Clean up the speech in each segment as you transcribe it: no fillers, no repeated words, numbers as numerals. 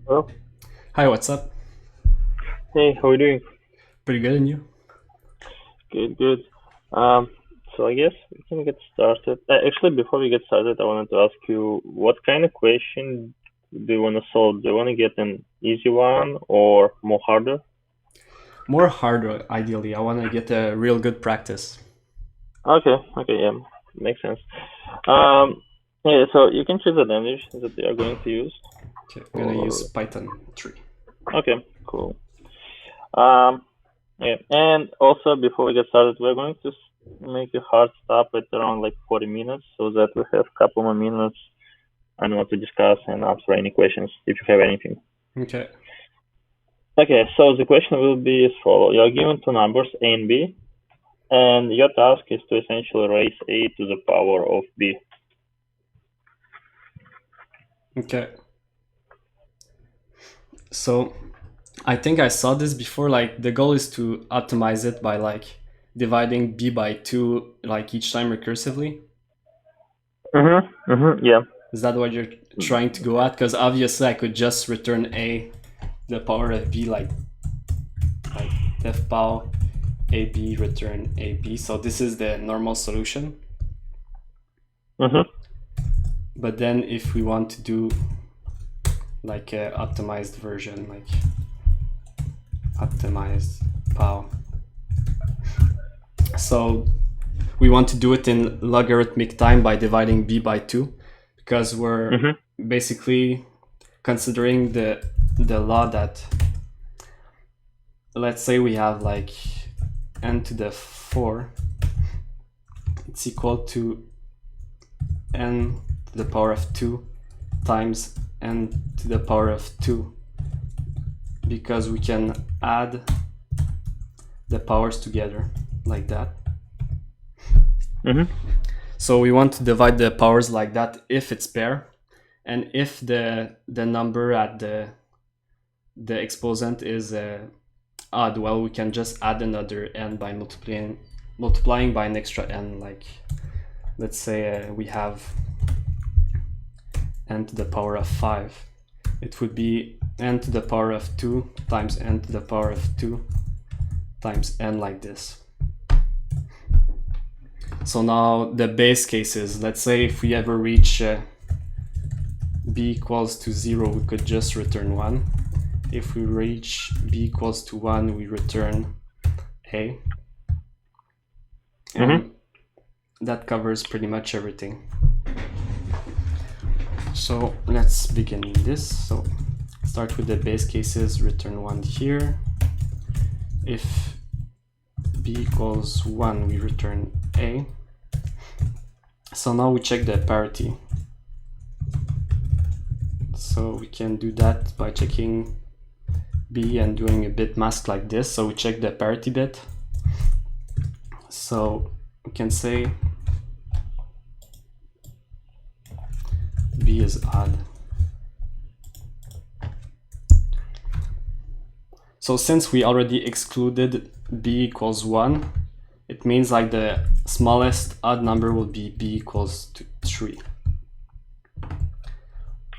Well, Hi, what's up? hey, how are you doing? Pretty good, and you? Good, good. Um, so I guess we can get started. Actually, before we get started, I wanted to ask you, what kind of question do you want to solve? Do you want to get an easy one or more harder? More harder, ideally. I want to get a real good practice. Okay, okay, yeah, makes sense. Um, yeah, so you can choose a language that you are going to use. Okay, I'm gonna use Or Python 3. okay, cool. Um, yeah, and also before we get started, we're going to make a hard stop at around like 40 minutes so that we have a couple more minutes and want to discuss and answer any questions if you have anything. Okay. Okay, so the question will be as follows. You are given two numbers, A and B, and your task is to essentially raise A to the power of B. Okay. So I think I saw this before. Like the goal is to optimize it by like dividing b by two like each time recursively. Yeah. Is that what you're trying to go at? Because obviously I could just return a to the power of b like def pow ab return ab. So this is the normal solution. Mhm. But then if we want to do like a optimized version, like optimized POW. So we want to do it in logarithmic time by dividing b by 2 because we're Mhm. basically considering the law that, let's say we have like n to the 4, it's equal to n to the power of 2 times n to the power of 2, because we can add the powers together like that. Mhm. So we want to divide the powers like that if it's pair, and if the number at the exponent is odd, well, we can just add another n by multiplying by an extra n. Like let's say we have n to the power of 5. It would be n to the power of 2 times n to the power of 2 times n, like this. So now the base case is, let's say if we ever reach b equals to 0, we could just return 1. If we reach b equals to 1, we return a. Mhm. And that covers pretty much everything. So let's begin this. So start with the base cases, return 1 here. If b equals 1, we return a. So now we check the parity. So we can do that by checking b and doing a bit mask like this. So we check the parity bit. So we can say b is odd. So since we already excluded b equals 1, it means like the smallest odd number will be b equals to 3.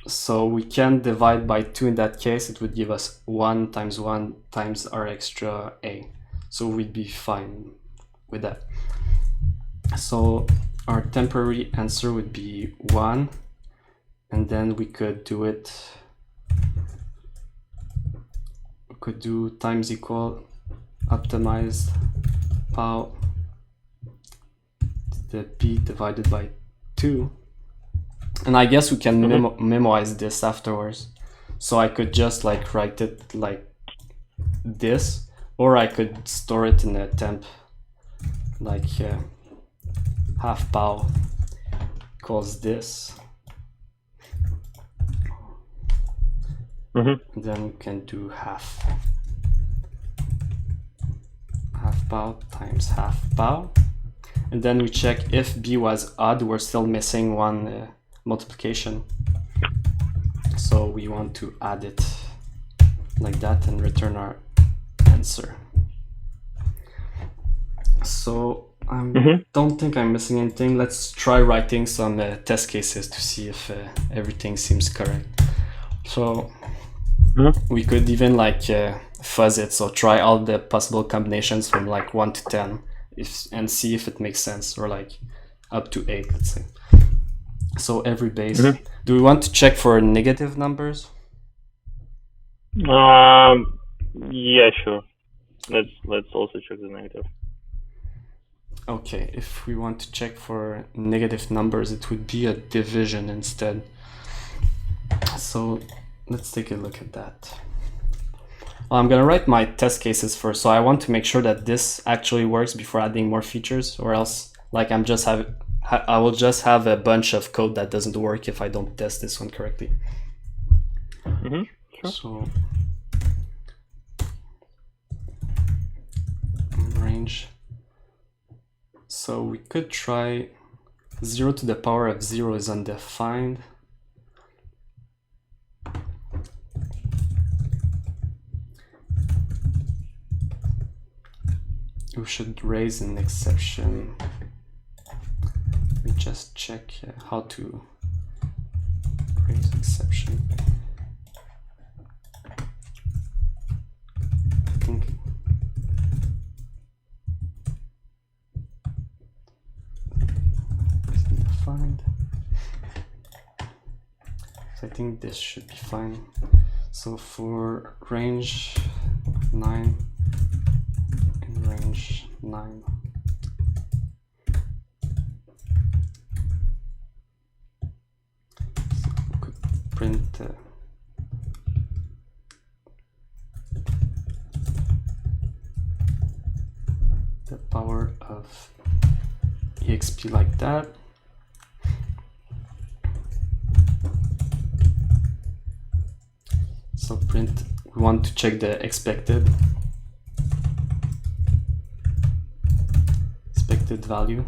So we can divide by 2 in that case. It would give us 1 times our extra a. So we'd be fine with that. So our temporary answer would be 1, and then we could do it, we could do times equal optimized pow the b divided by 2. And I guess we can Mhm. memorize this afterwards. So I could just like write it like this, or I could store it in a temp, like half pow equals this. Mhm. Then we can do half pow times half pow. And then we check if b was odd, we're still missing one multiplication. So we want to add it like that and return our answer. So I Mhm. don't think I'm missing anything. Let's try writing some test cases to see if everything seems correct. So we could even like fuzz it, so try all the possible combinations from like 1 to 10 and see if it makes sense, or like up to 8, let's say. So every base. Do we want to check for negative numbers? Yeah, sure. Let's also check the negative. Okay, if we want to check for negative numbers, it would be a division instead. So let's take a look at that. I'm gonna write my test cases first, so I want to make sure that this actually works before adding more features, or else like I will just have a bunch of code that doesn't work if I don't test this one correctly. Sure. So range. So we could try 0 to the power of 0 is undefined. We should raise an exception. Let me just check how to raise exception. I think isn't defined. So I think this should be fine. So for range 9 and range 9. So we could print the power of exp like that. So print, we want to check the expected value.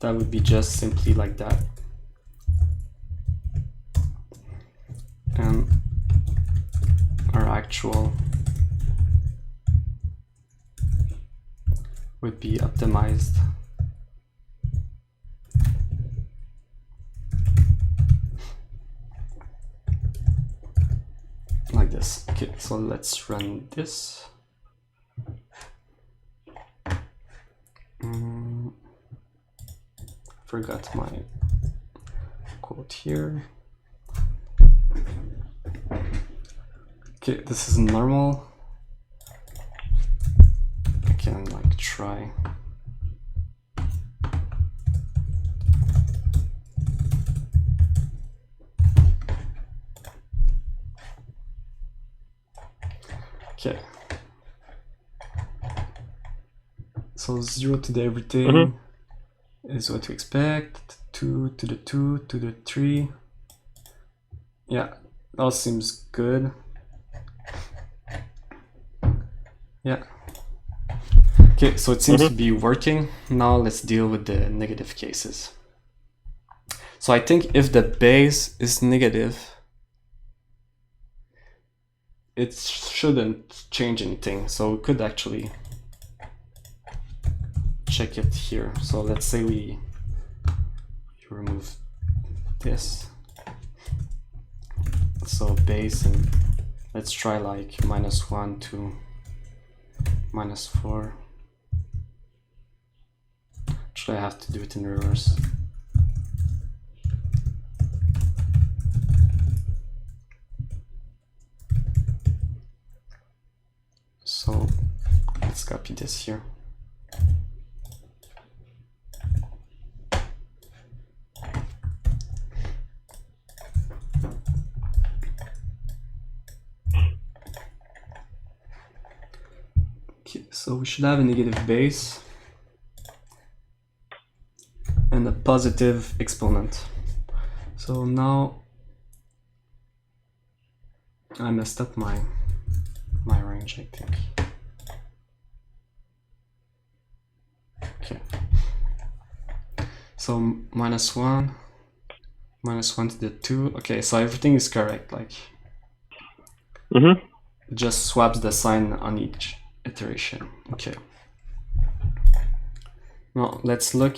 That would be just simply like that. And our actual would be optimized like this. Okay, so let's run this. Forgot my quote here. Okay, this is normal. I can like try. Okay. So 0 to the everything is what to expect. 2 to the 2 to the 3. Yeah, all seems good. Yeah. Okay, so it seems to be working. Now let's deal with the negative cases. So I think if the base is negative, it shouldn't change anything. So we could actually check it here. So let's say we remove this. So base, and let's try like -1 to -4. Actually, I have to do it in reverse. So let's copy this here. So we should have a negative base and a positive exponent. So now I messed up my range, I think. Okay. So -1 to the 2. Okay, so everything is correct. Like, just swaps the sign on each iteration. Okay. Now let's look.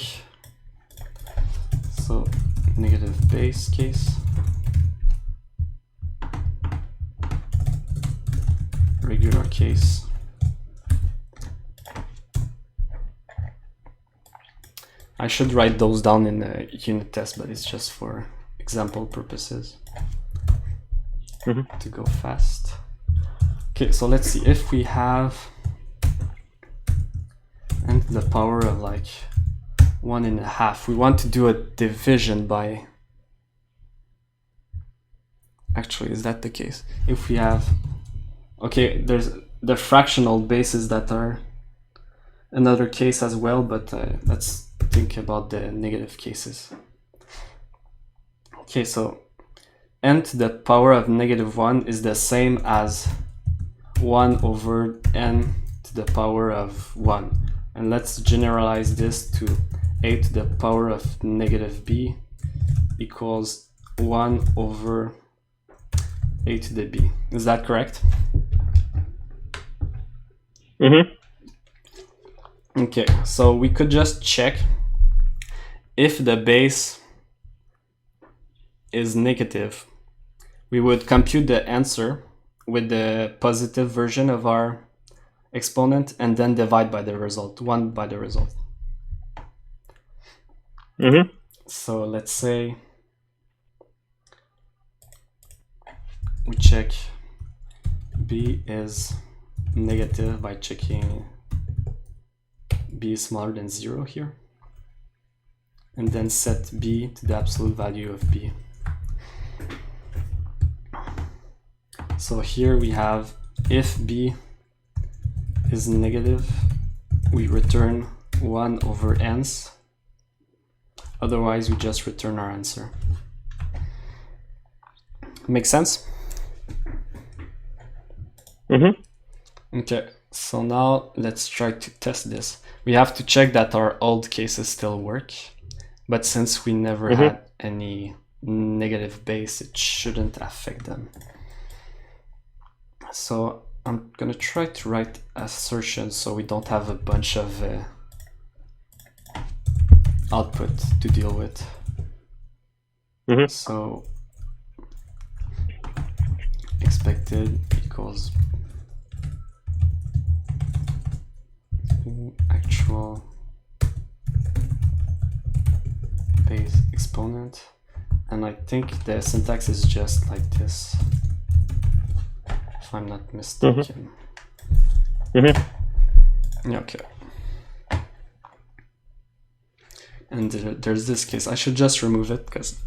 So negative base case. regular case. I should write those down in a unit test, but it's just for example purposes to go fast. Okay, so let's see if we have n to the power of like 1.5. We want to do a division by, actually, is that the case? If we have, okay, there's the fractional bases that are another case as well, but let's think about the negative cases. Okay, so n to the power of -1 is the same as 1 over n to the power of 1. And let's generalize this to a to the power of -b equals 1 over a to the b. Is that correct? Okay, so we could just check if the base is negative. We would compute the answer with the positive version of our exponent and then divide by the result, 1 by the result. So let's say we check b is negative by checking b is smaller than 0 here, and then set b to the absolute value of b. So here we have if b is negative, we return 1 over n's. Otherwise, we just return our answer. Make sense? Okay, so now let's try to test this. We have to check that our old cases still work, but since we never had any negative base, it shouldn't affect them. So I'm gonna try to write assertions so we don't have a bunch of output to deal with. So expected equals actual base exponent, and I think the syntax is just like this, if I'm not mistaken. Okay. And there's this case. I should just remove it because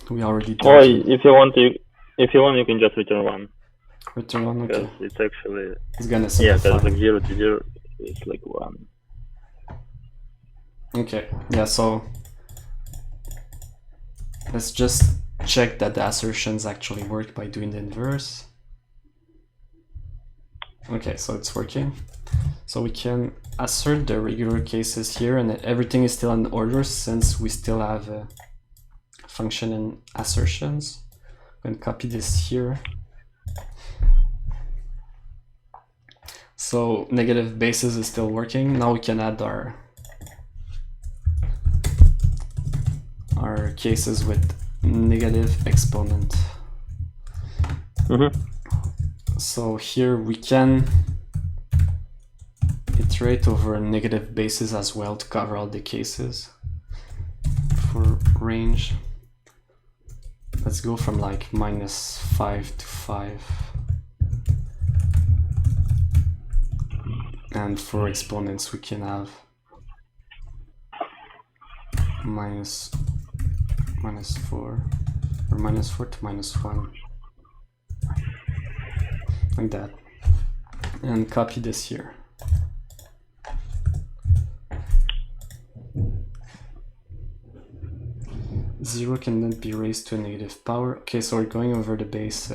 we already did. Or if you want, you can just return 1. Return 1, okay. It's actually, it's gonna simplify. yeah, because like 0 to 0 is like 1. Okay, yeah, so let's just check that the assertions actually work by doing the inverse. Okay, so it's working. So we can assert the regular cases here, and everything is still in order since we still have a function in assertions. I'm going to copy this here. So negative bases is still working. Now we can add our cases with negative exponent. So here we can iterate over negative bases as well to cover all the cases. For range, let's go from like -5 to 5. And for exponents we can have -4 or -4 to -1, like that, and copy this here. Zero can then be raised to a negative power. Okay, so we're going over the base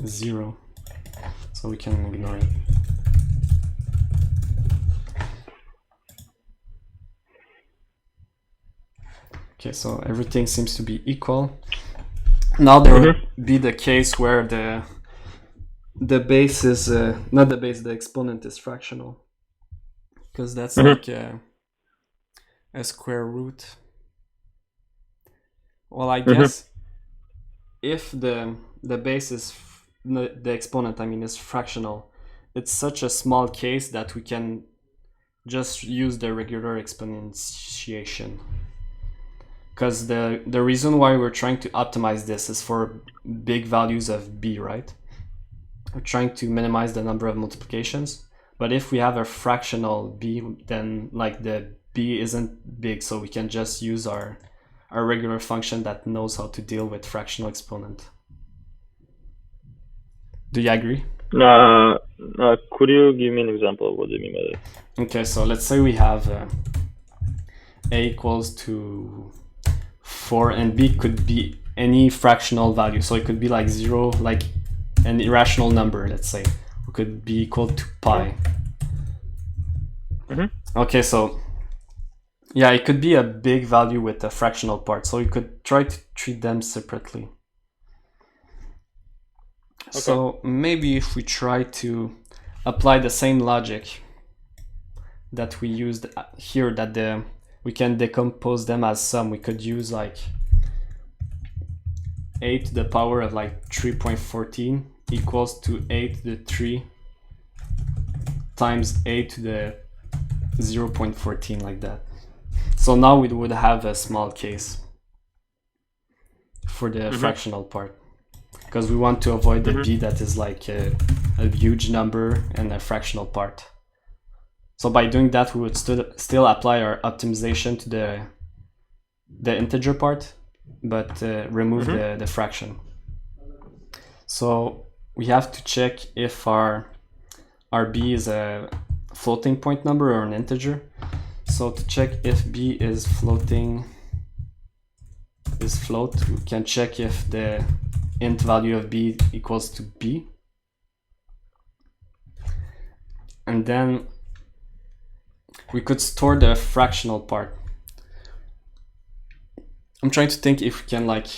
0, so we can ignore it. Okay, so everything seems to be equal. Now there will be the case where the base is not the base, the exponent is fractional, because that's like a square root. Well, I guess if the the base is the exponent, I mean, is fractional, it's such a small case that we can just use the regular exponentiation. Because the reason why we're trying to optimize this is for big values of b, right? We're trying to minimize the number of multiplications. But if we have a fractional b, then like the b isn't big, so we can just use our regular function that knows how to deal with fractional exponent. Do you agree? Could you give me an example of what do you mean by that? Okay, so let's say we have a equals to 4 and b could be any fractional value. So it could be like 0, like an irrational number, let's say. It could be equal to pi. Okay, so yeah, it could be a big value with a fractional part. So you could try to treat them separately. Okay. So maybe if we try to apply the same logic that we used here, that we can decompose them as sum, we could use like a to the power of like 3.14 equals to a to the 3 times a to the 0.14, like that. So now we would have a small case for the fractional part, because we want to avoid the b that is like a huge number and a fractional part. So by doing that, we would still apply our optimization to the integer part, but remove the fraction. So we have to check if our b is a floating point number or an integer. So to check if b is float, we can check if the int value of b equals to b. And then we could store the fractional part. I'm trying to think if we can like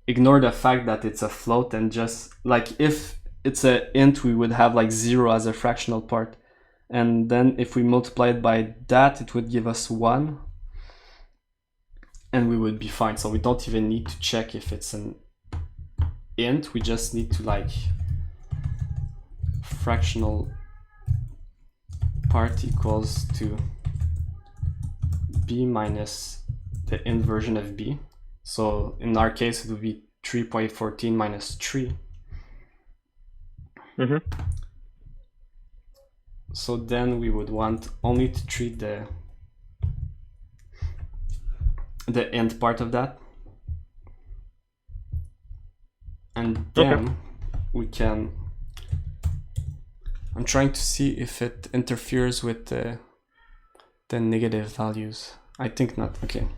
ignore the fact that it's a float and just like if it's an int, we would have like 0 as a fractional part. And then if we multiply it by that, it would give us 1. And we would be fine. So we don't even need to check if it's an int. We just need to like fractional part equals to b minus the int version of b. So in our case, it would be 3.14 minus 3. So then we would want only to treat the int part of that. And then we can, I'm trying to see if it interferes with the negative values. I think not. Okay.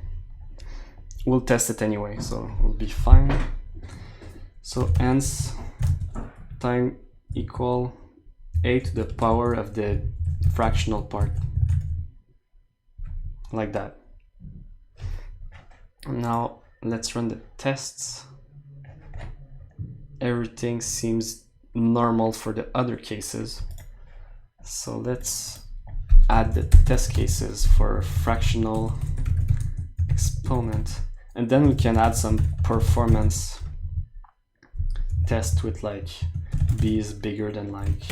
We'll test it anyway, so we'll be fine. So nth time equal a to the power of the fractional part, like that. Now let's run the tests. Everything seems normal for the other cases. So let's add the test cases for fractional exponent. And then we can add some performance test with like b is bigger than like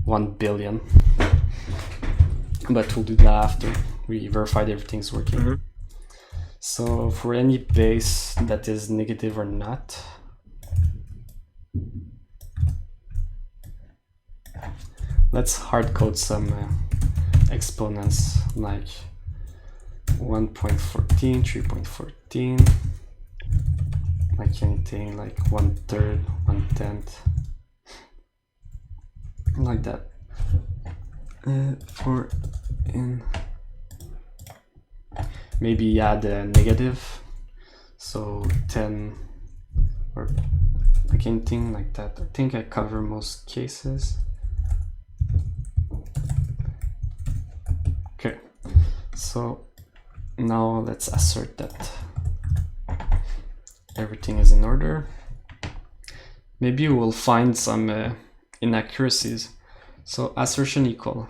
1 billion. But we'll do that after we verified everything's working. So for any base that is negative or not, let's hard code some exponents like 1.14, 3.14, like anything like 1/3, 1/10, like that. Or in maybe add a negative, so 10 or like anything like that. I think I cover most cases. Okay, so now let's assert that everything is in order. Maybe we'll find some inaccuracies. So assertion equal.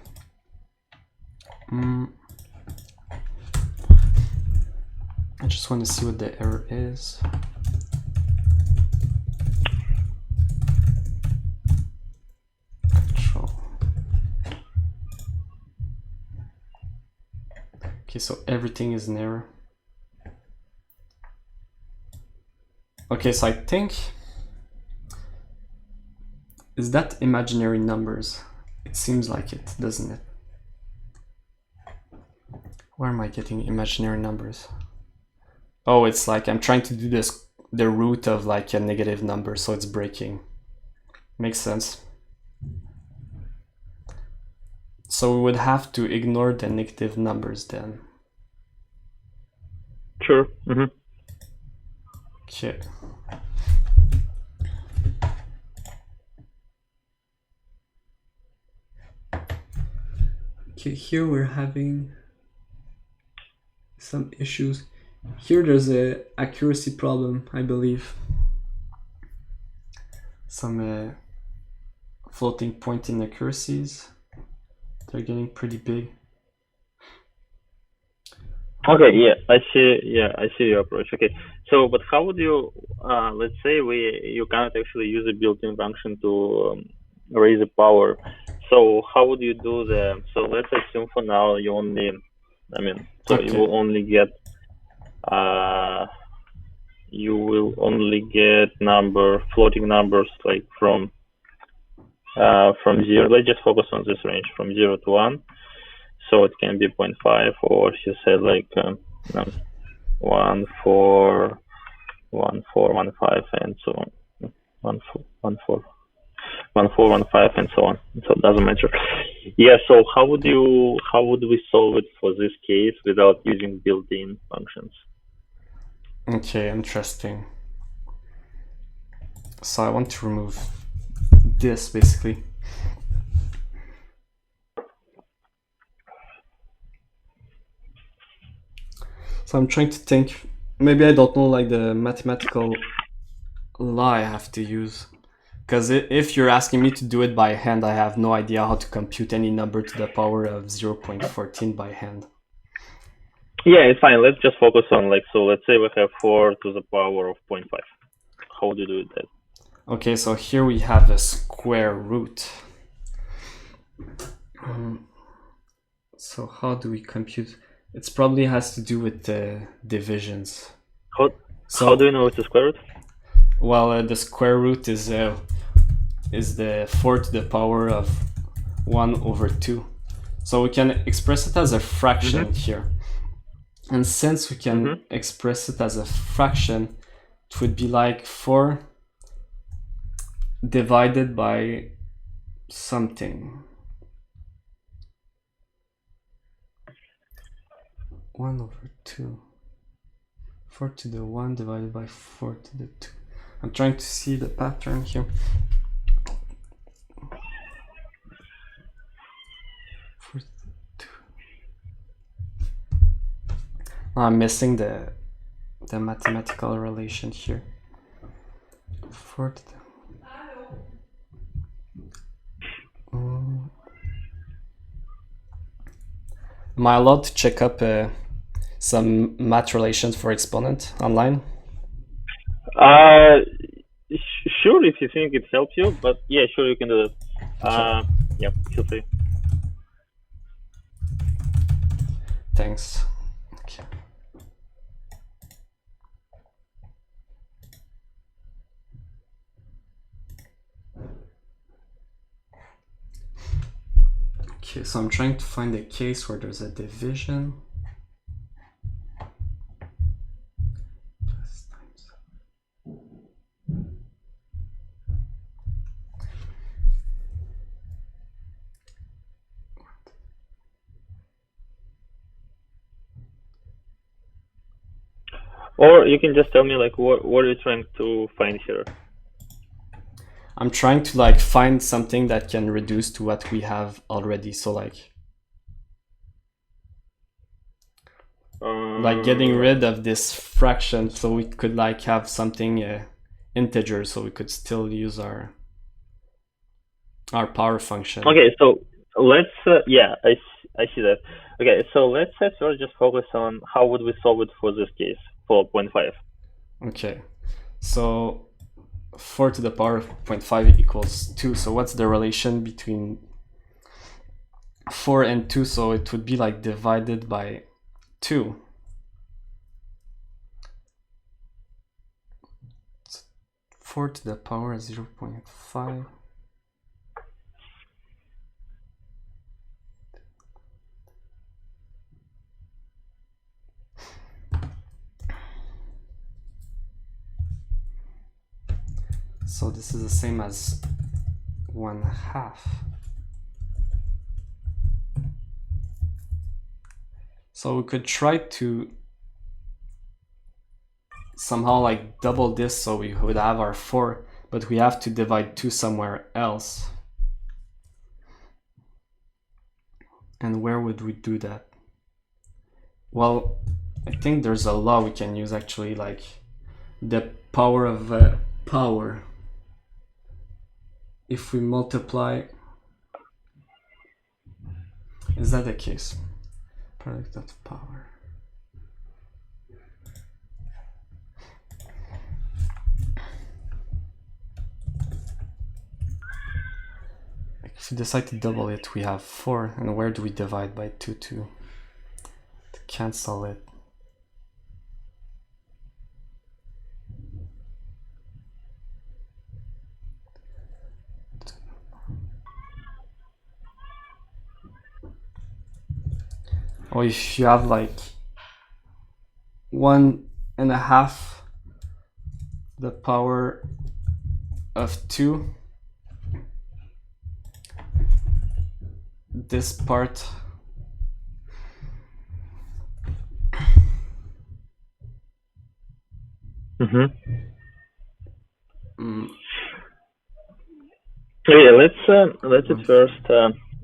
I just want to see what the error is. Okay, so everything is an error. Okay, so I think, is that imaginary numbers? It seems like it, doesn't it? Where am I getting imaginary numbers? Oh, it's like I'm trying to do this, the root of like a negative number, so it's breaking. Makes sense. So we would have to ignore the negative numbers then. Sure. Mm-hmm. Okay. Okay, here we're having some issues. Here there's a accuracy problem, I believe. Some floating point inaccuracies. They're getting pretty big. Okay, yeah, I see. Yeah, I see your approach. Okay, so but how would you, let's say you cannot actually use a built-in function to raise the power. So how would you do the? So let's assume for now you only, I mean, so Okay. you will only get, floating numbers like from 0. Let's just focus on this range from 0 to 1. So it can be 0.5, or she said like 1, 4, 1, 4, 1, 5, and so on. 1, 4, 1, 4, 1, 4, 1, 5, and so on. So it doesn't matter. Yeah. So how would we solve it for this case without using built-in functions? Okay, interesting. So I want to remove this basically. So I'm trying to think, maybe I don't know like the mathematical law I have to use. Because if you're asking me to do it by hand, I have no idea how to compute any number to the power of 0.14 by hand. Yeah, it's fine. Let's just focus on like, so let's say we have 4 to the power of 0.5. How would you do that? Okay, so here we have a square root. So how do we compute? It probably has to do with the divisions. How do you know it's a square root? Well, the square root is the 4 to the power of 1 over 2. So we can express it as a fraction here. And since we can express it as a fraction, it would be like 4 divided by something. 1 over 2. 4 to the 1 divided by 4 to the 2. I'm trying to see the pattern here. 4 to the 2. I'm missing the mathematical relation here. 4 to the... Am I allowed to check up some math relations for exponent online? Sure, if you think it helps you, but yeah, sure, you can do that. Yeah, feel free. Thanks. Okay. Okay, so I'm trying to find a case where there's a division. Or you can just tell me like what are you trying to find here? I'm trying to like find something that can reduce to what we have already. So like getting rid of this fraction, so we could like have something integer, so we could still use our power function. Okay, so let's yeah, I see that. Okay, so let's first just focus on how would we solve it for this case for 0.5. Okay, so 4 to the power of 0.5 equals 2. So what's the relation between 4 and 2? So it would be like divided by 2. So 4 to the power 0.5. So this is the same as 1/2. So we could try to somehow like double this so we would have our 4, but we have to divide 2 somewhere else. And where would we do that? Well, I think there's a law we can use actually, like the power of power. If we multiply, is that the case? Product of power. If we decide to double it, we have 4, and where do we divide by 2 to cancel it? Or if you have like 1.5 the power of 2, this part Yeah, let's at first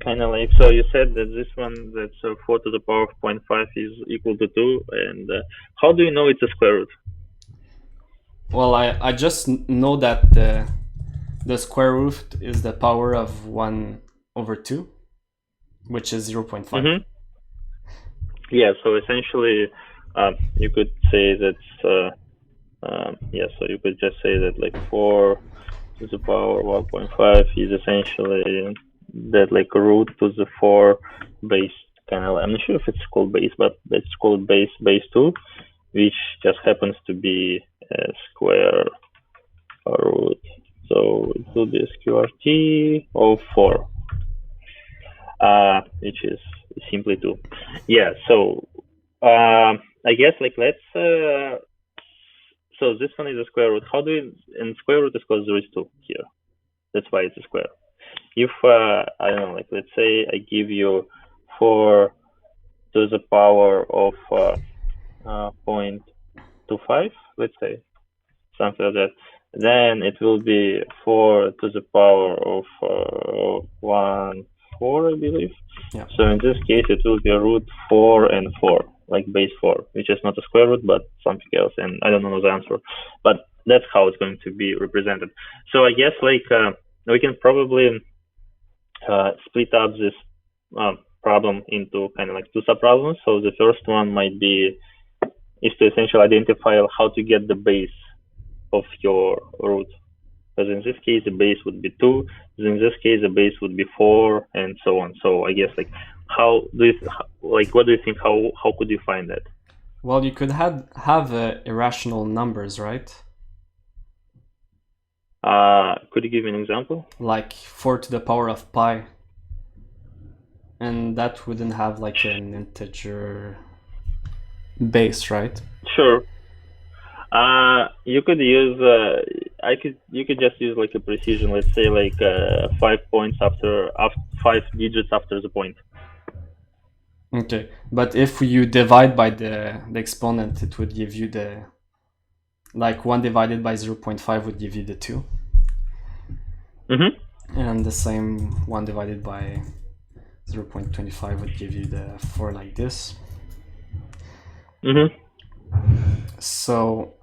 kind of like, so you said that this one, that's 4 to the power of 0.5 is equal to 2, and how do you know it's a square root? Well, I just know that the square root is the power of 1/2, which is 0.5. Yeah, so essentially you could say that's yeah, so you could just say that like 4 to the power 1.5 is essentially that like root to the 4 base, kind of, I'm not sure if it's called base, but let's call it base 2, which just happens to be a square root. So it will be SQRT of 4, which is simply 2. Yeah, so I guess like let's so this one is a square root. How do you, and square root is because there is 2 here. That's why it's a square. If I don't know, like let's say I give you 4 to the power of 0.25, let's say, something like that, then it will be 4 to the power of 1/4, I believe. Yeah. So in this case, it will be root 4 and 4, like base 4, which is not a square root, but something else, and I don't know the answer. But that's how it's going to be represented. So I guess like we can probably split up this problem into kind of like 2 subproblems. So the first one might be is to essentially identify how to get the base of your root. Because in this case, the base would be 2. In this case, the base would be 4, and so on. So I guess like how do you like what do you think? How could you find that? Well, you could have irrational numbers, right? Could you give me an example? Like 4 to the power of pi, and that wouldn't have like an integer base, right? Sure. You could use you could just use like a precision. Let's say like 5 points after 5 digits after the point. Okay, but if you divide by the exponent, it would give you the, like 1 divided by 0.5 would give you the 2. And the same 1 divided by 0.25 would give you the 4, like this. So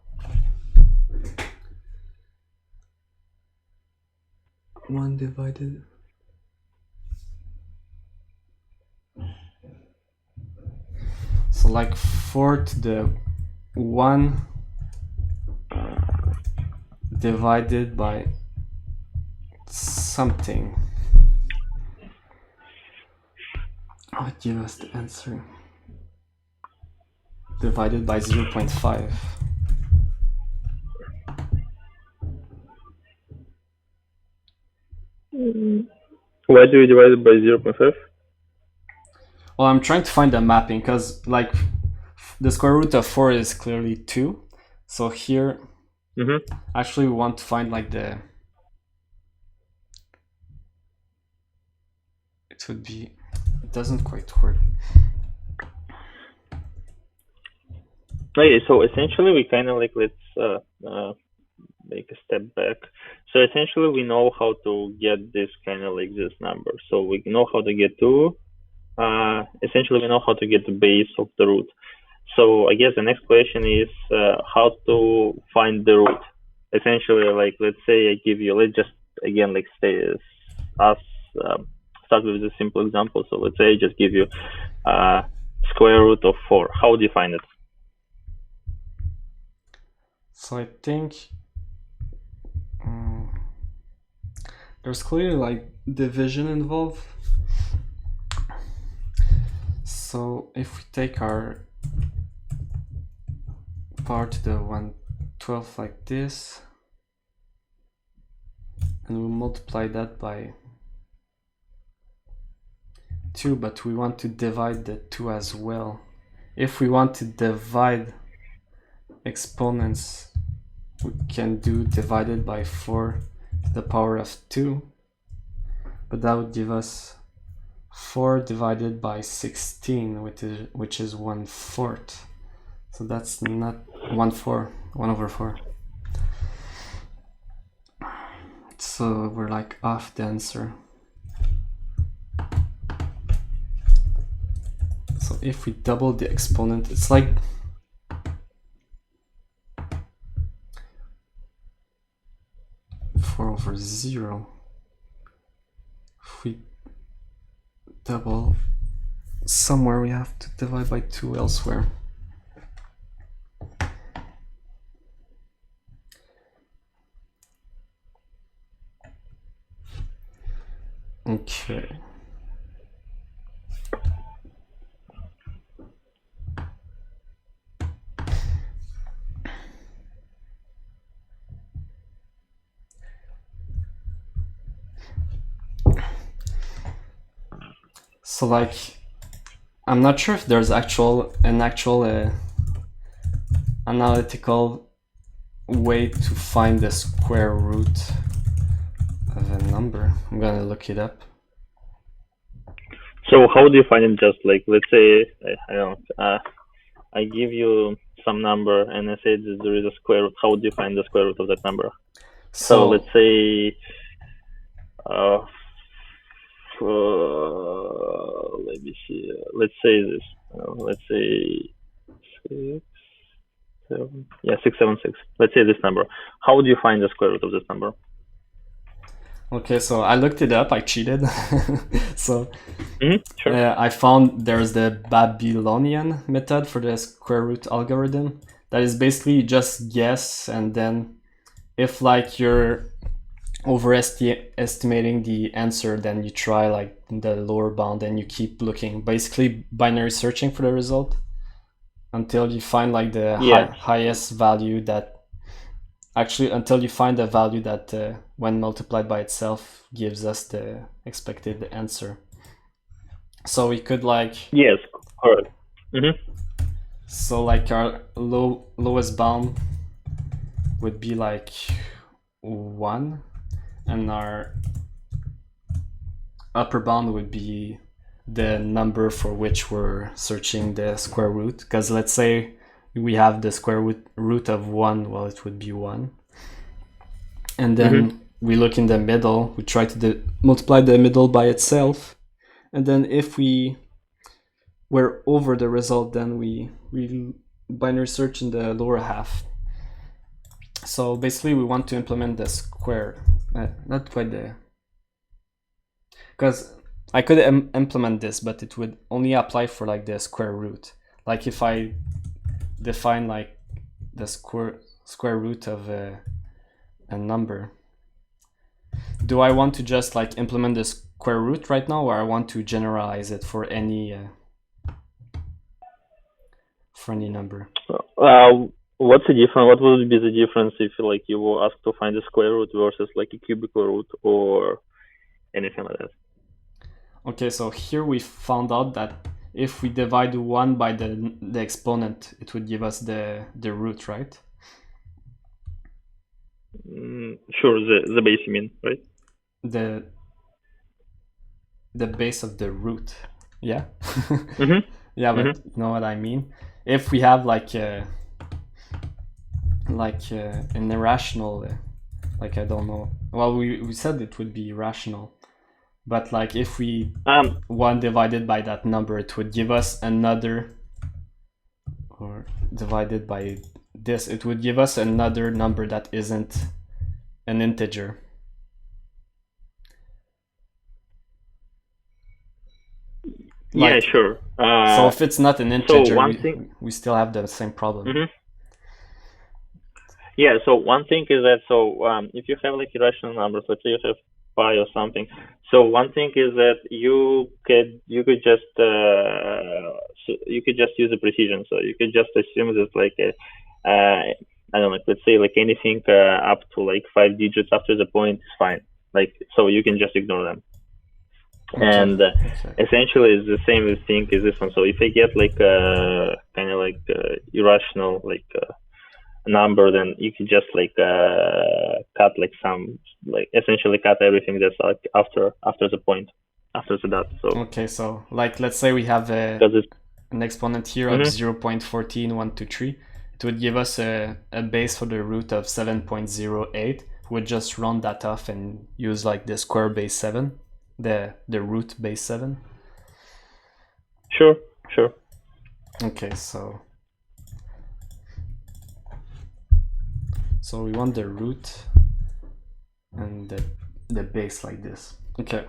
one divided. So like 4 to the 1 divided by something would give us the answer. divided by 0.5. Why do you divide it by 0.5? Well, I'm trying to find the mapping because like the square root of 4 is clearly 2. So here, actually we want to find like the, it would be, it doesn't quite work. Okay, so essentially we kind of like, let's make a step back. So essentially we know how to get this kind of like this number. So we know how to get to, essentially we know how to get the base of the root. So I guess the next question is how to find the root. Essentially, like, let's say I give you, let's just again like start with a simple example. So let's say I just give you square root of 4. How do you find it? So I think there's clearly like division involved. So if we take our power to the 1/12 like this, and we multiply that by 2, but we want to divide the 2 as well. If we want to divide exponents, we can do divided by 4 to the power of 2, but that would give us 4 divided by 16, which is 1/4. So that's not 1/4, 1 over 4. So we're like off the answer. So if we double the exponent, it's like four over 0. If we double somewhere, we have to divide by 2 elsewhere. Okay. So like, I'm not sure if there's an actual analytical way to find the square root of a number. I'm gonna look it up. So how do you find it? Just like, let's say I give you some number and I say that there is a square root. How do you find the square root of that number? So let's say let me see. Let's say this. Let's say 676. Let's say this number. How do you find the square root of this number? Okay, so I looked it up. I cheated. So sure. I found there's the Babylonian method for the square root algorithm. That is basically just guess, and then if like you're overestimating the answer, then you try like the lower bound and you keep looking, basically binary searching for the result until you find like the highest value that actually, until you find a value that when multiplied by itself gives us the expected answer. So we could like, yes, correct. So like our lowest bound would be like 1, and our upper bound would be the number for which we're searching the square root. Because let's say we have the square root of 1, well, it would be 1. And then we look in the middle, we try to multiply the middle by itself. And then if we're over the result, then we binary search in the lower half. So basically we want to implement the square, not quite the, because I could implement this, but it would only apply for like the square root. Like if I define like the square root of a number, do I want to just like implement the square root right now, or I want to generalize it for any for any number. What's the difference? What would be the difference if like you were asked to find a square root versus like a cubical root or anything like that? Okay, so here we found out that if we divide 1 by the exponent, it would give us the root, right? Sure, the base you mean, right? The base of the root, yeah. Yeah, but you know what I mean. If we have like an irrational, like I don't know. Well, we said it would be rational, but like if we 1 divided by that number, it would give us another, or divided by this, it would give us another number that isn't an integer. Yeah, sure. So if it's not an integer, so we still have the same problem. Yeah, so one thing is that if you have like irrational numbers, let's say you have pi or something. So one thing is that you could just use a precision. So you could just assume that like I don't know, let's say like anything up to like 5 digits after the point is fine. Like so you can just ignore them. Okay. And essentially it's the same thing as this one. So if I get like kind of like irrational like number, then you can just like cut like some like essentially cut everything that's like after the point, after the dot. So okay, so like let's say we have an exponent here of 0.14123. It would give us a base for the root of 7.08. We would just round that off and use like the square base 7, the root base 7. Sure. Okay, so we want the root and the base like this. Okay.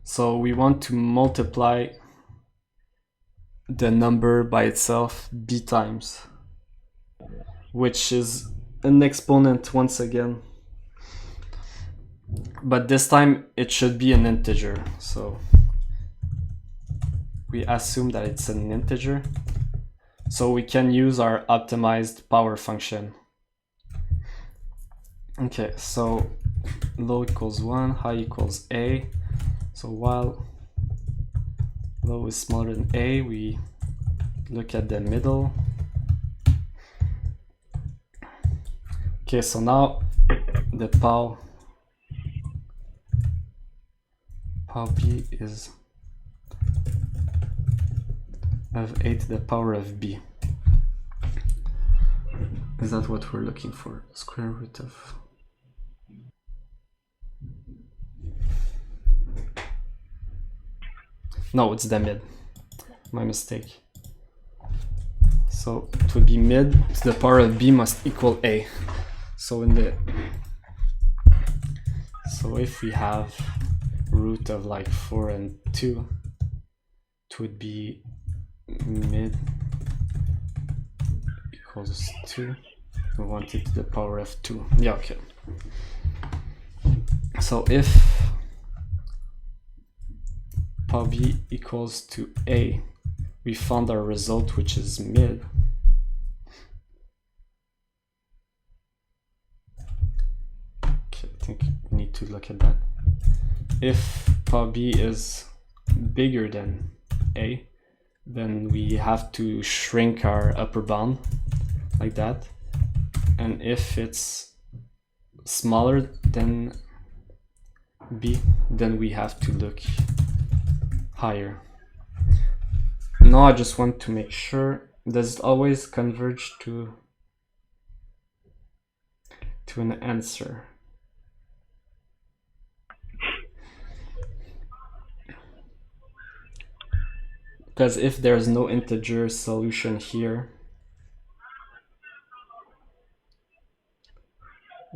So we want to multiply the number by itself b times, which is an exponent once again. But this time it should be an integer. So we assume that it's an integer. So we can use our optimized power function. Okay, so low equals 1, high equals a. So while low is smaller than a, we look at the middle. Okay, so now the pow b is of a to the power of b. Is that what we're looking for? Square root of... No, it's the mid. My mistake. So it would be mid to the power of b must equal a. So if we have root of like 4 and 2, it would be mid equals 2. We want it to the power of 2. Yeah, okay. So if pow b equals to a, we found our result, which is mid. Okay, I think we need to look at that. If pow b is bigger than a, then we have to shrink our upper bound like that. And if it's smaller than b, then we have to look higher. Now I just want to make sure, does it always converge to an answer? Because if there's no integer solution here,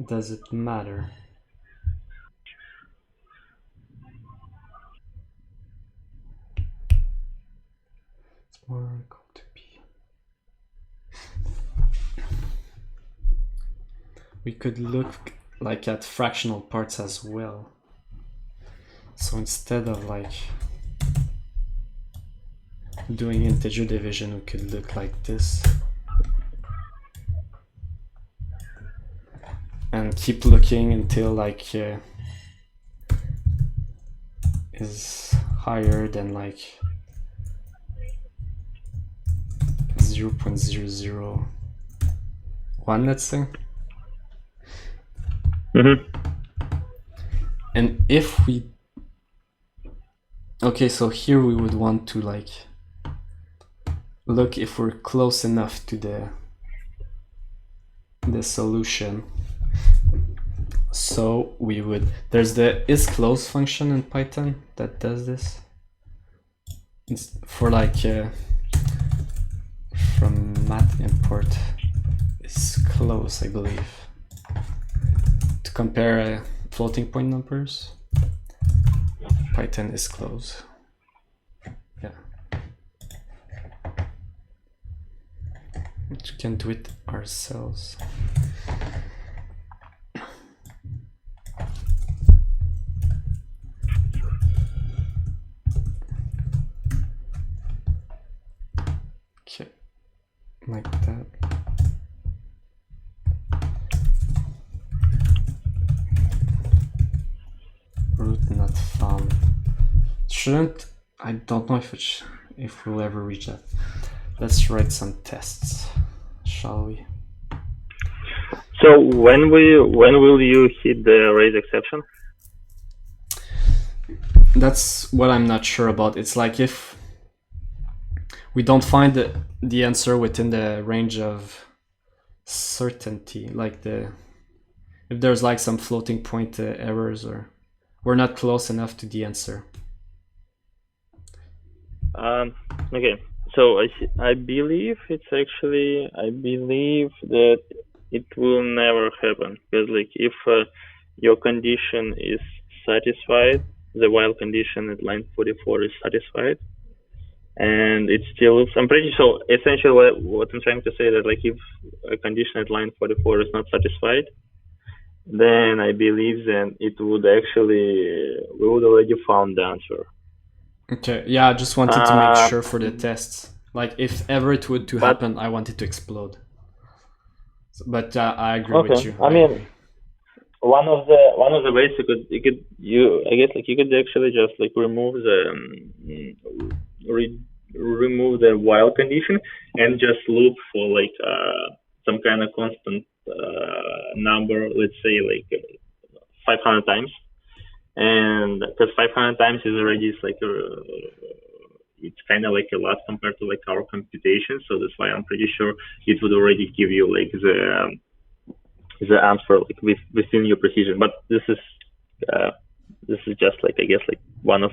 does it matter? It's more equal to b. We could look like at fractional parts as well. So instead of like doing integer division, we could look like this. And keep looking until like is higher than like 0.001, let's say. And if we, okay, so here we would want to like look if we're close enough to the solution. So we would, there's the isClose function in Python that does this. It's for like from math import isClose, I believe, to compare floating point numbers. Python isClose. Yeah. We can do it ourselves. Okay, like that. Root not found. Shouldn't, I don't know if we'll ever reach that. Let's write some tests, shall we? So when will you hit the raise exception? That's what I'm not sure about. It's like if we don't find the answer within the range of certainty, like if there's like some floating point errors, or we're not close enough to the answer. Okay, so I believe that it will never happen, because like if your condition is satisfied, the while condition at line 44 is satisfied, and it still loops. I'm pretty sure. Essentially, what I'm trying to say that like if a condition at line 44 is not satisfied, then I believe then it would actually, we would already found the answer. Okay, yeah, I just wanted to make sure for the tests. Like if ever it would to happen, I want it to explode. So, but I agree with you. I mean, one of the ways you could actually just like remove the while condition and just loop for like some kind of constant number, let's say like 500 times, and because 500 times is already like it's kind of like a lot compared to like our computation, so that's why I'm pretty sure it would already give you like the answer like within your precision. But this is just like, I guess, like one of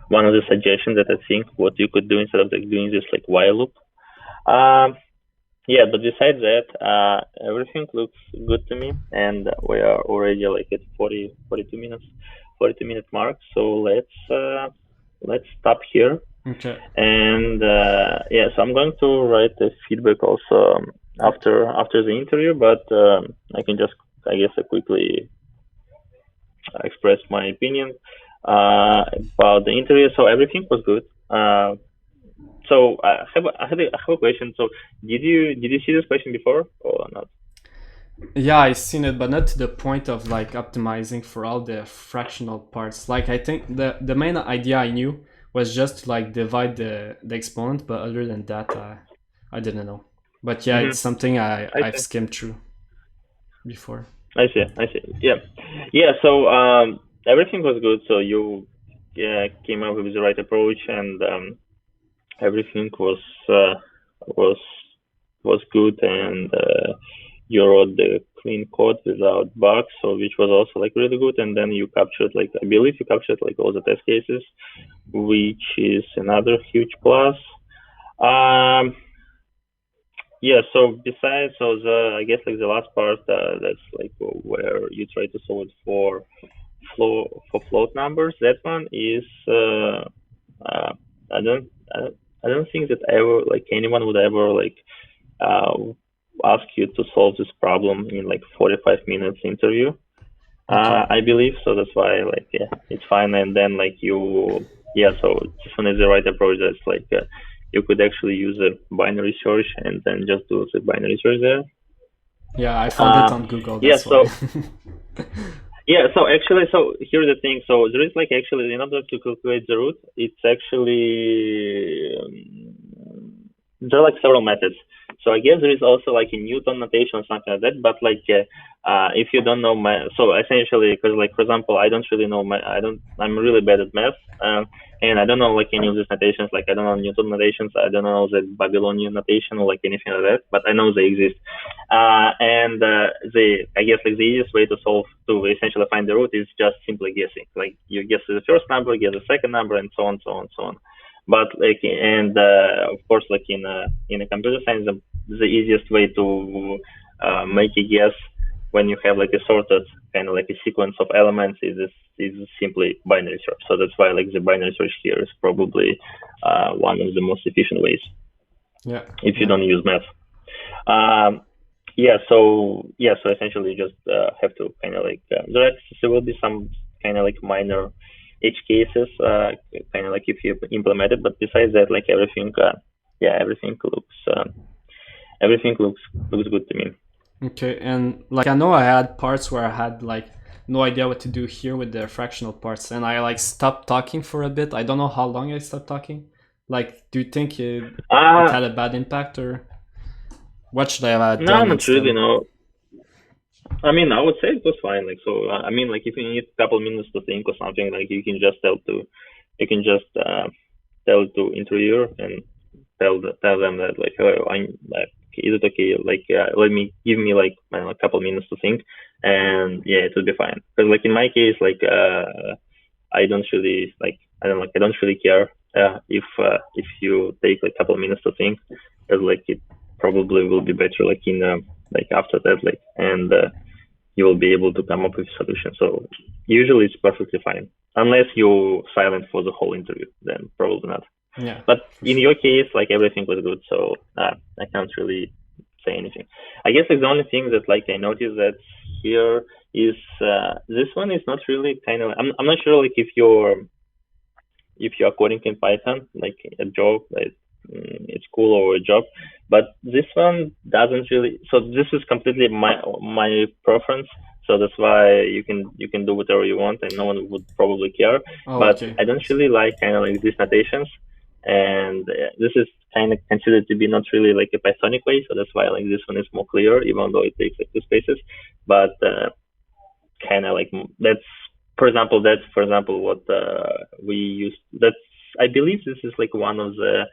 the suggestions that I think what you could do instead of like doing this like while loop. Yeah, but besides that, everything looks good to me, and we are already like at 42 minute mark. So let's stop here. Okay. And yeah, so I'm going to write the feedback also after the interview, but I can just, I guess, quickly express my opinion about the interview. So everything was good. So I have a question. So did you see this question before or not? Yeah, I've seen it, but not to the point of like optimizing for all the fractional parts. Like I think the main idea I knew was just to like divide the exponent, but other than that, I didn't know. But yeah, it's something I've skimmed through before. I see. Yeah. So everything was good. So you came up with the right approach, and everything was good, and you wrote the clean code without bugs, so which was also like really good. And then you captured like, I believe you captured like all the test cases, which is another huge plus. Yeah, so besides, I guess like the last part, that's like where you try to solve it for float numbers. That one is I don't think that ever like anyone would ever like ask you to solve this problem in like 45 minutes interview. I believe so. That's why like, yeah, it's fine. And then like you yeah, so this one is the right approach. That's like you could actually use a binary search and then just do the binary search there. Yeah, I found it on Google. Yeah, That's why. yeah, so actually, so here's the thing. So there is like actually, in order to calculate the root, it's actually there are like several methods. So I guess there is also like a Newton notation or something like that. But like if you don't know so essentially, because like for example, I don't really know I'm really bad at math, and I don't know like any of these notations. Like I don't know Newton notations. I don't know the Babylonian notation or like anything like that. But I know they exist. And I guess like the easiest way to essentially find the root is just simply guessing. Like you guess the first number, guess the second number, and so on, so on, so on. But like, and of course, like in a computer science, the easiest way to make a guess when you have like a sorted kind of like a sequence of elements is simply binary search. So that's why like the binary search here is probably one of the most efficient ways. Yeah. If you don't use math. So essentially you just have to kind of like there will be some kind of like minor edge cases kind of like if you implement it, but besides that, like everything looks good to me. Okay, and like I know I had parts where I had like no idea what to do here with the fractional parts, and I like stopped talking for a bit. I don't know how long I stopped talking. Like, do you think it had a bad impact, or what should I have done? No, not really. No, I mean, I would say it was fine. Like, so I mean, like if you need a couple minutes to think or something, like you can just tell to interviewer and tell them that like, oh, I'm like, is it okay? Like, give me like I don't know, a couple minutes to think, and yeah, it will be fine. Because like in my case, like I don't really I don't really care if you take like a couple minutes to think, because like it probably will be better like in like after that, like, and you will be able to come up with a solution. So usually it's perfectly fine, unless you're silent for the whole interview, then probably not. Yeah. But in your case, like everything was good, so I can't really say anything. I guess like the only thing that like I noticed that here is this one is not really kind of. I'm not sure like if you're coding in Python, like a job, like it's cool or a job, but this one doesn't really. So this is completely my preference. So that's why you can do whatever you want, and no one would probably care. But okay. I don't really like kind of like these notations, and this is kind of considered to be not really like a Pythonic way. So that's why like this one is more clear, even though it takes like two spaces. But kind of like that's for example what we use. That's I believe this is like one of the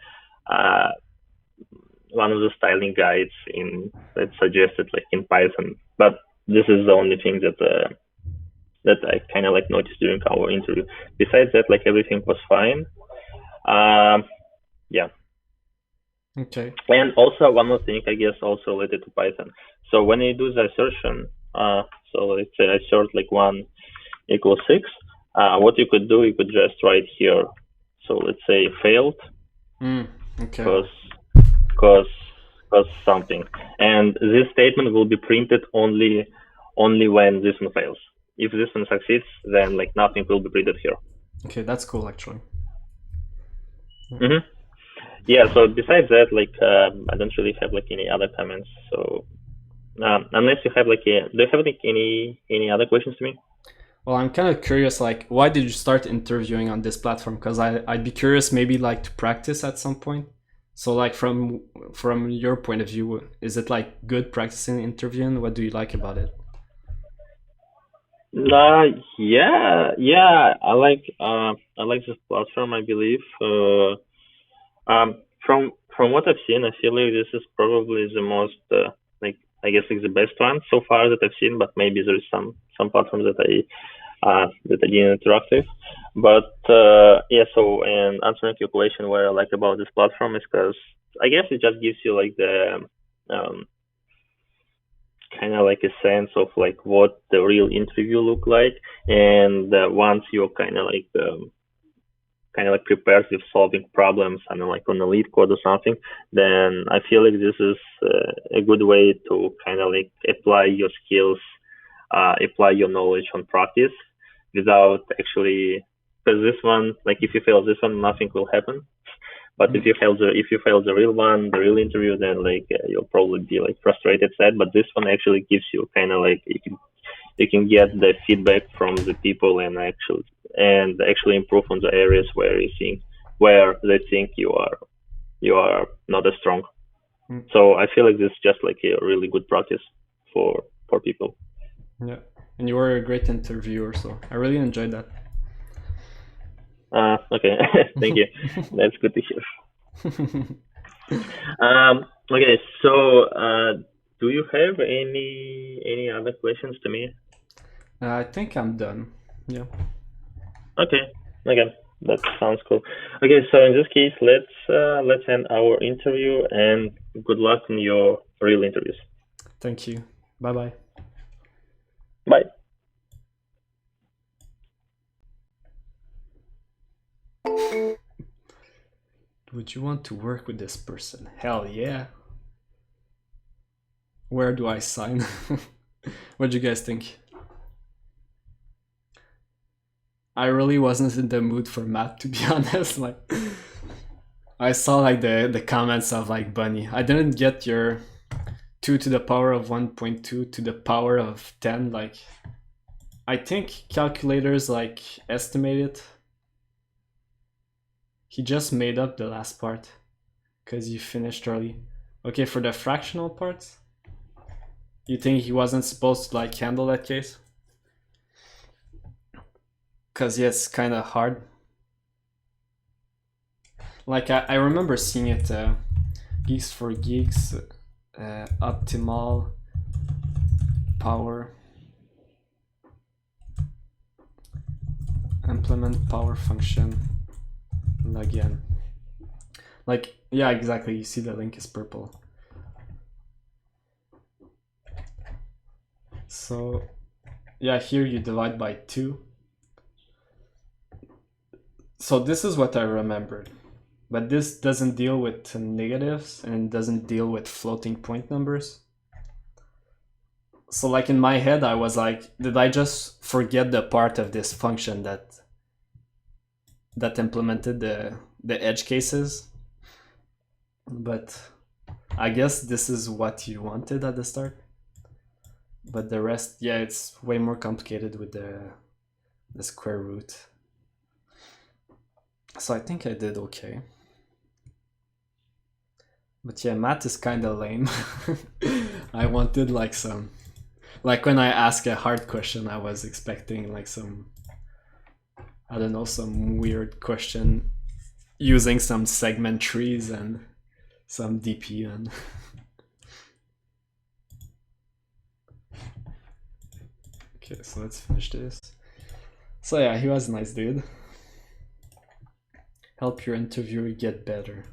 styling guides that suggested like in Python, but this is the only thing that I kind of like noticed during our interview. Besides that, like everything was fine. Yeah. Okay. And also one more thing, I guess, also related to Python. So when you do the assertion, so let's say assert like 1 equals 6, what you could do, you could just write here. So let's say failed. Okay. Because something, and this statement will be printed only when this one fails. If this one succeeds, then like nothing will be printed here. Okay, that's cool actually. Mm-hmm. Yeah. So besides that, like I don't really have like any other comments. So unless you have like do you have like any other questions to me? Well, I'm kind of curious, like, why did you start interviewing on this platform? Because I'd be curious, maybe like to practice at some point. So, like, from your point of view, is it like good practicing interviewing? What do you like about it? Yeah. I like this platform. I believe. From what I've seen, I feel like this is probably the most like I guess like the best one so far that I've seen. But maybe there is some platforms that I didn't interact with. But yeah. So, and answering your question, what I like about this platform is because I guess it just gives you like the kind of like a sense of like what the real interview look like, and once you're kind of like prepared with solving problems and like on the lead code or something, then I feel like this is a good way to kind of like apply your skills, apply your knowledge on practice without actually, because this one, like if you fail this one, nothing will happen. But if you fail the real one, the real interview, then like you'll probably be like frustrated, sad. But this one actually gives you kind of like you can get the feedback from the people and actually improve on the areas where they think you are not as strong. So I feel like this is just like a really good practice for people. Yeah, and you were a great interviewer, so I really enjoyed that. Okay, thank you. That's good to hear. Okay, so do you have any other questions to me? I think I'm done. Yeah. Okay, that sounds cool. Okay, so in this case, let's end our interview and good luck in your real interviews. Thank you. Bye-bye. Bye. Would you want to work with this person? Hell yeah. Where do I sign? What do you guys think? I really wasn't in the mood for math, to be honest. Like, I saw like the comments of like Bunny. I didn't get your 2 to the power of 1.2 to the power of 10. Like, I think calculators like estimate it. He just made up the last part because you finished early. Okay, for the fractional parts, you think he wasn't supposed to like handle that case? Because yeah, it's kind of hard. Like I remember seeing it, Geeks for Geeks, optimal power, implement power function, again. Like, yeah, exactly, you see the link is purple. So yeah, here you divide by 2. So this is what I remembered, but this doesn't deal with negatives and doesn't deal with floating point numbers. So like in my head, I was like, did I just forget the part of this function that implemented the edge cases? But I guess this is what you wanted at the start. But the rest, yeah, it's way more complicated with the square root. So I think I did okay. But yeah, math is kind of lame. I wanted like some... Like when I ask a hard question, I was expecting like some... I don't know, some weird question using some segment trees and some DP and... Okay, so let's finish this. So yeah, he was a nice dude. Help your interviewer get better.